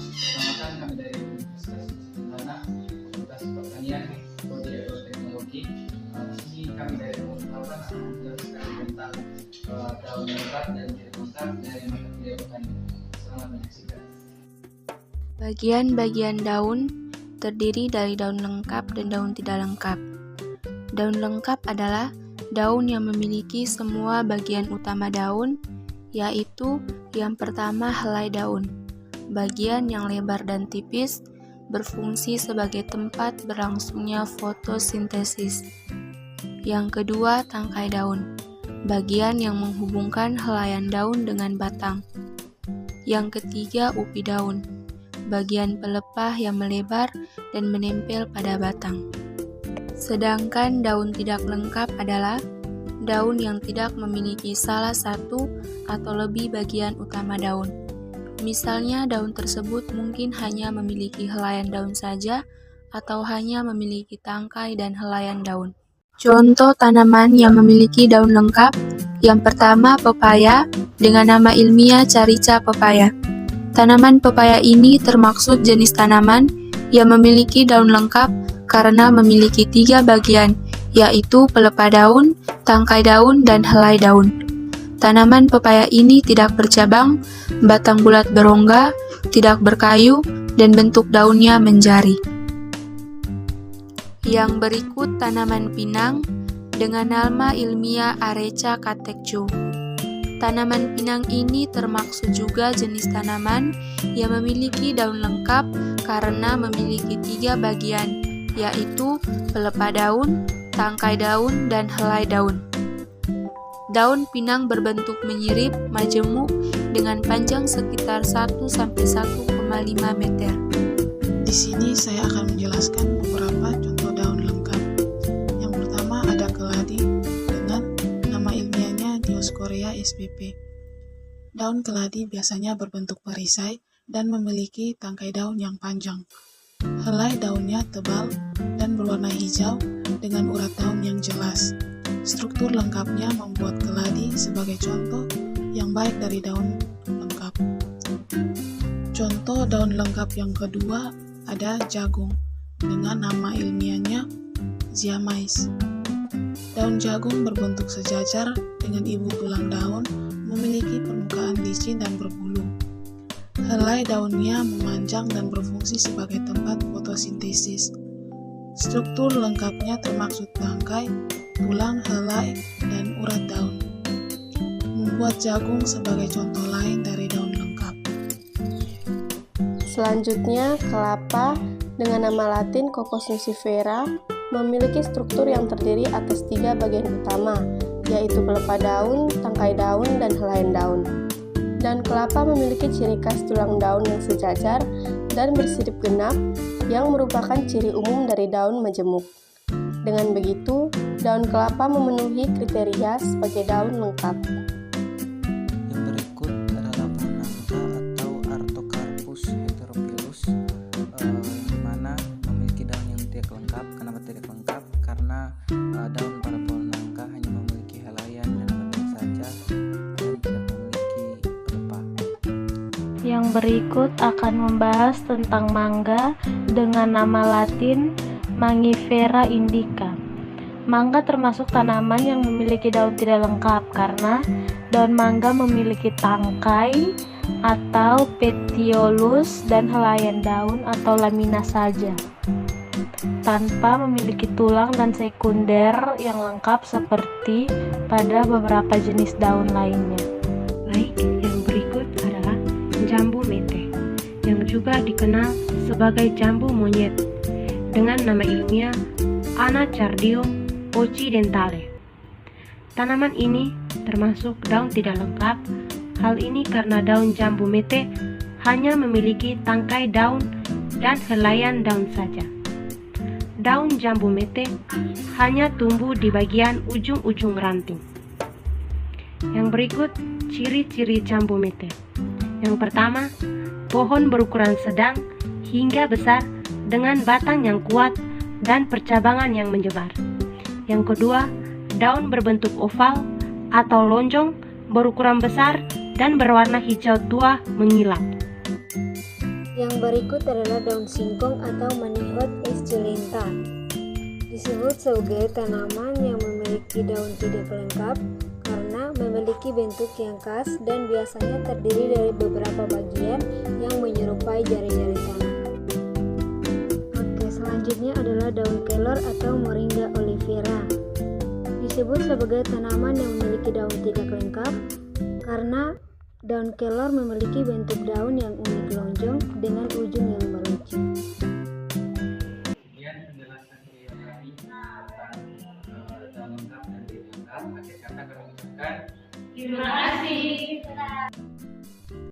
Perkenalkan kami dari Universitas Sederhana, Fakultas Pertanian, Prodi Teknologi. Di sini kami dari Unpad akan menjelaskan tentang daun lengkap dan tidak lengkap dari mata kuliah botani. Selamat menyaksikan. Bagian-bagian daun terdiri dari daun lengkap dan daun tidak lengkap. Daun lengkap adalah daun yang memiliki semua bagian utama daun, yaitu yang pertama helai daun. Bagian yang lebar dan tipis berfungsi sebagai tempat berlangsungnya fotosintesis. Yang kedua, tangkai daun. Bagian yang menghubungkan helaian daun dengan batang. Yang ketiga, upi daun. Bagian pelepah yang melebar dan menempel pada batang. Sedangkan daun tidak lengkap adalah daun yang tidak memiliki salah satu atau lebih bagian utama daun. Misalnya daun tersebut mungkin hanya memiliki helaian daun saja atau hanya memiliki tangkai dan helaian daun. Contoh tanaman yang memiliki daun lengkap, yang pertama pepaya dengan nama ilmiah Carica pepaya. Tanaman pepaya ini termaksud jenis tanaman yang memiliki daun lengkap karena memiliki 3 bagian, yaitu pelepah daun, tangkai daun, dan helai daun. Tanaman pepaya ini tidak bercabang, batang bulat berongga, tidak berkayu, dan bentuk daunnya menjari. Yang berikut tanaman pinang dengan nama ilmiah Areca catechu. Tanaman pinang ini termaksud juga jenis tanaman yang memiliki daun lengkap karena memiliki 3 bagian, yaitu pelepah daun, tangkai daun, dan helai daun. Daun pinang berbentuk menyirip, majemuk, dengan panjang sekitar 1-1,5 meter. Di sini saya akan menjelaskan beberapa contoh daun lengkap. Yang pertama ada keladi dengan nama ilmiahnya Dioscorea spp. Daun keladi biasanya berbentuk perisai dan memiliki tangkai daun yang panjang. Helai daunnya tebal dan berwarna hijau dengan urat daun yang jelas. Struktur lengkapnya membuat keladi sebagai contoh yang baik dari daun lengkap. Contoh daun lengkap yang kedua ada jagung dengan nama ilmiahnya Ziamais. Daun jagung berbentuk sejajar dengan ibu tulang daun, memiliki permukaan licin dan berbulu. Helai daunnya memanjang dan berfungsi sebagai tempat fotosintesis. Struktur lengkapnya termaksud tangkai, tulang, helai, dan urat daun. Membuat jagung sebagai contoh lain dari daun lengkap. Selanjutnya, kelapa dengan nama latin Cocos nucifera memiliki struktur yang terdiri atas 3 bagian utama, yaitu pelepah daun, tangkai daun, dan helaian daun. Dan kelapa memiliki ciri khas tulang daun yang sejajar dan bersirip genap yang merupakan ciri umum dari daun majemuk. Dengan begitu, daun kelapa memenuhi kriteria sebagai daun lengkap. Yang berikut adalah pohon nangka atau Artocarpus heterophyllus, di mana memiliki daun yang tidak lengkap. Kenapa tidak lengkap? Karena daun pada pohon nangka hanya memiliki helaian dan batang saja dan tidak memiliki pelepah. Yang berikut akan membahas tentang mangga dengan nama latin Mangifera indica. Mangga termasuk tanaman yang memiliki daun tidak lengkap karena daun mangga memiliki tangkai atau petiolus dan helaian daun atau lamina saja, tanpa memiliki tulang dan sekunder yang lengkap seperti pada beberapa jenis daun lainnya. Baik, yang berikut adalah jambu mete, yang juga dikenal sebagai jambu monyet, dengan nama ilmiah Anacardium occidentale. Tanaman ini termasuk daun tidak lengkap. Hal ini karena daun jambu mete hanya memiliki tangkai daun dan helaian daun saja. Daun jambu mete hanya tumbuh di bagian ujung-ujung ranting. Yang berikut ciri-ciri jambu mete. Yang pertama, pohon berukuran sedang hingga besar dengan batang yang kuat dan percabangan yang menyebar. Yang kedua, daun berbentuk oval atau lonjong, berukuran besar dan berwarna hijau tua mengilap. Yang berikut adalah daun singkong atau manihot esculenta. Disebut sebagai tanaman yang memiliki daun tidak lengkap karena memiliki bentuk yang khas dan biasanya terdiri dari beberapa bagian yang menyerupai jari-jari tangan. Oke, selanjutnya adalah daun kelor atau Moringa oleifera. Disebut sebagai tanaman yang memiliki daun tidak lengkap karena daun kelor memiliki bentuk daun yang unik lonjong dengan ujung yang meruncing. Kemudian penjelasan beliau kami tentang daun lengkap dan tidak lengkap. Akhir kata kami ucapkan Terima kasih.